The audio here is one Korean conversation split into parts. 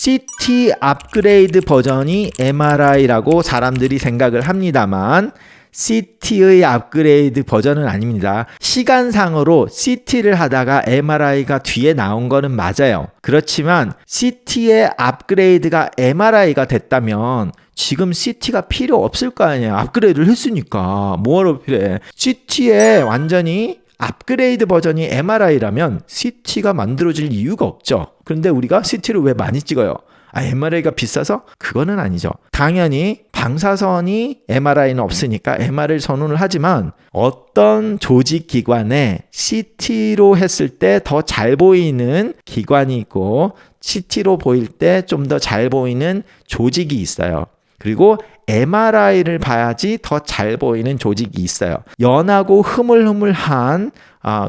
CT 업그레이드 버전이 MRI라고 사람들이 생각을 합니다만 CT의 업그레이드 버전은 아닙니다. 시간상으로 CT를 하다가 MRI가 뒤에 나온 거는 맞아요. 그렇지만 CT의 업그레이드가 MRI가 됐다면 지금 CT가 필요 없을 거 아니에요. 업그레이드를 했으니까 뭐하러 필요해. CT의 완전히 업그레이드 버전이 MRI라면 CT가 만들어질 이유가 없죠. 그런데 우리가 CT를 왜 많이 찍어요? MRI가 비싸서? 그거는 아니죠. 당연히 방사선이 MRI는 없으니까 MRI를 선호를 하지만 어떤 조직기관에 CT로 했을 때 더 잘 보이는 기관이 있고 CT로 보일 때 좀 더 잘 보이는 조직이 있어요. 그리고 MRI를 봐야지 더 잘 보이는 조직이 있어요. 연하고 흐물흐물한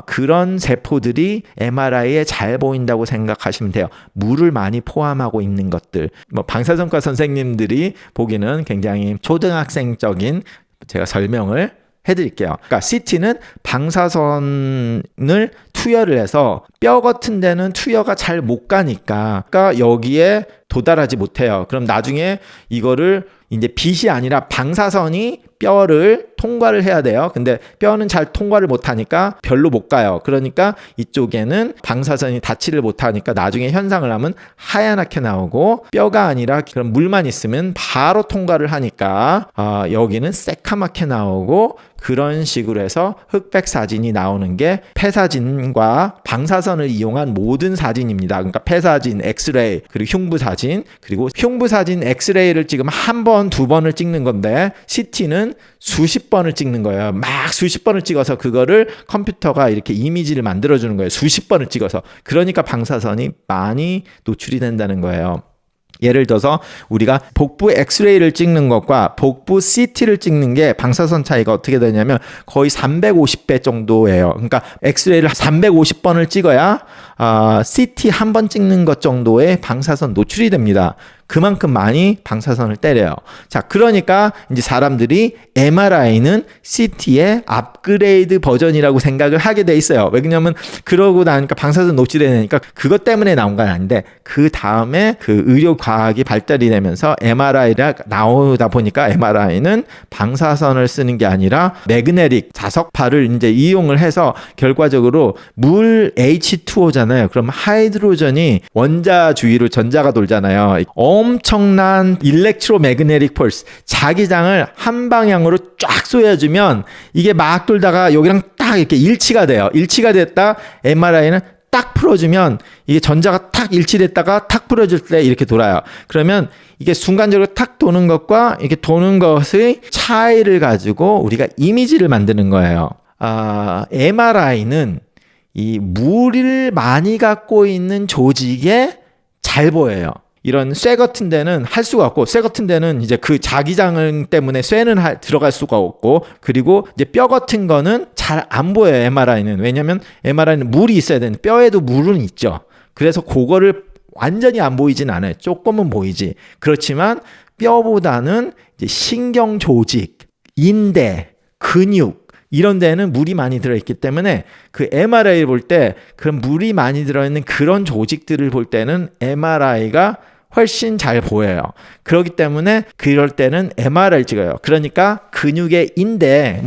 그런 세포들이 MRI에 잘 보인다고 생각하시면 돼요. 물을 많이 포함하고 있는 것들. 방사선과 선생님들이 보기는 굉장히 초등학생적인 제가 설명을 해드릴게요. 그러니까 CT는 방사선을 투여를 해서 뼈 같은 데는 투여가 잘 못 가니까 그러니까 여기에 도달하지 못해요. 그럼 나중에 이거를 이제 빛이 아니라 방사선이 뼈를 통과를 해야 돼요. 근데 뼈는 잘 통과를 못하니까 별로 못 가요. 그러니까 이쪽에는 방사선이 닿지를 못하니까 나중에 현상을 하면 하얗게 나오고 뼈가 아니라 그런 물만 있으면 바로 통과를 하니까 여기는 새카맣게 나오고 그런 식으로 해서 흑백 사진이 나오는 게 폐사진과 방사선을 이용한 모든 사진입니다. 그러니까 폐사진, 엑스레이, 그리고 흉부 사진, 그리고 흉부 사진, 엑스레이를 지금 한 번, 두 번을 찍는 건데 CT는 수십 번을 찍는 거예요. 막 수십 번을 찍어서 그거를 컴퓨터가 이렇게 이미지를 만들어주는 거예요. 수십 번을 찍어서. 그러니까 방사선이 많이 노출이 된다는 거예요. 예를 들어서 우리가 복부 엑스레이를 찍는 것과 복부 CT를 찍는 게 방사선 차이가 어떻게 되냐면 거의 350배 정도예요. 그러니까 엑스레이를 350번을 찍어야 CT 한 번 찍는 것 정도의 방사선 노출이 됩니다. 그만큼 많이 방사선을 때려요. 자, 그러니까 이제 사람들이 MRI는 CT의 업그레이드 버전이라고 생각을 하게 돼 있어요. 왜냐면 그러고 나니까 방사선 노출이 되니까 그것 때문에 나온 건 아닌데 그 다음에 그 의료 과학이 발달이 되면서 MRI가 나오다 보니까 MRI는 방사선을 쓰는 게 아니라 매그네틱 자석파를 이제 이용을 해서 결과적으로 물 H2O잖아요. 그럼 하이드로전이 원자 주위로 전자가 돌잖아요. 엄청난 일렉트로매그네틱 펄스 자기장을 한 방향으로 쫙 쏘여주면 이게 막 돌다가 여기랑 딱 이렇게 일치가 돼요. 일치가 됐다 MRI는 딱 풀어주면 이게 전자가 탁 일치됐다가 탁 풀어질 때 이렇게 돌아요. 그러면 이게 순간적으로 탁 도는 것과 이렇게 도는 것의 차이를 가지고 우리가 이미지를 만드는 거예요. MRI는 이 물을 많이 갖고 있는 조직에 잘 보여요. 이런 쇠 같은 데는 할 수가 없고, 쇠 같은 데는 이제 그 자기장 때문에 쇠는 들어갈 수가 없고, 그리고 이제 뼈 같은 거는 잘 안 보여요, MRI는. 왜냐면 MRI는 물이 있어야 되는데, 뼈에도 물은 있죠. 그래서 그거를 완전히 안 보이진 않아요. 조금은 보이지. 그렇지만 뼈보다는 이제 신경 조직, 인대, 근육, 이런 데는 물이 많이 들어있기 때문에 그 MRI를 볼 때 그런 물이 많이 들어있는 그런 조직들을 볼 때는 MRI가 훨씬 잘 보여요. 그렇기 때문에 그럴 때는 MRI를 찍어요. 그러니까 근육의 인대,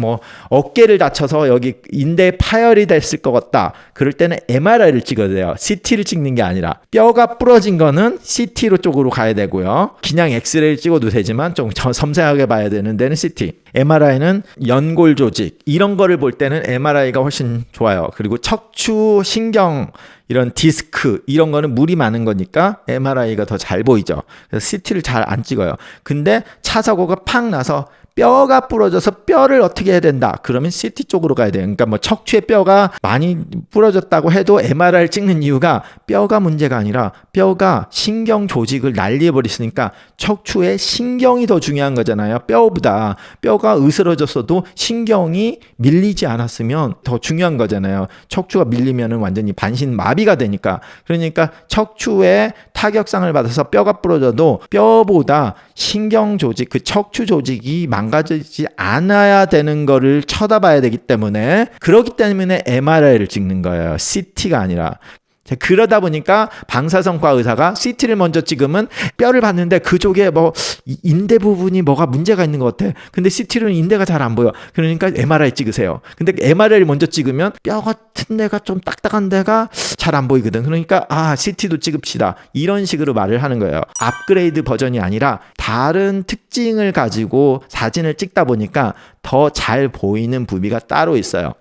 어깨를 다쳐서 여기 인대에 파열이 됐을 것 같다. 그럴 때는 MRI를 찍어야 돼요. CT를 찍는 게 아니라. 뼈가 부러진 거는 CT로 쪽으로 가야 되고요. 그냥 엑스레이를 찍어도 되지만 좀 섬세하게 봐야 되는 데는 CT. MRI는 연골 조직 이런 거를 볼 때는 MRI가 훨씬 좋아요. 그리고 척추, 신경, 이런 디스크 이런 거는 물이 많은 거니까 MRI가 더 잘 보이죠. 그래서 CT를 잘 안 찍어요. 근데 차 사고가 팍 나서 뼈가 부러져서 뼈를 어떻게 해야 된다. 그러면 CT 쪽으로 가야 돼요. 그러니까 척추에 뼈가 많이 부러졌다고 해도 MRI를 찍는 이유가 뼈가 문제가 아니라 뼈가 신경 조직을 날려버렸으니까 척추에 신경이 더 중요한 거잖아요. 뼈보다. 뼈가 으스러졌어도 신경이 밀리지 않았으면 더 중요한 거잖아요. 척추가 밀리면 완전히 반신마비가 되니까. 그러니까 척추에 타격상을 받아서 뼈가 부러져도 뼈보다 신경 조직, 그 척추 조직이 망가지지 않아야 되는 거를 쳐다봐야 되기 때문에, 그렇기 때문에 MRI를 찍는 거예요. CT가 아니라. 그러다 보니까 방사선과 의사가 CT를 먼저 찍으면 뼈를 봤는데 그쪽에 뭐 인대 부분이 뭐가 문제가 있는 것 같아. 근데 CT로는 인대가 잘 안 보여. 그러니까 MRI 찍으세요. 근데 MRI를 먼저 찍으면 뼈 같은 데가 좀 딱딱한 데가 잘 안 보이거든. 그러니까 CT도 찍읍시다. 이런 식으로 말을 하는 거예요. 업그레이드 버전이 아니라 다른 특징을 가지고 사진을 찍다 보니까 더 잘 보이는 부위가 따로 있어요.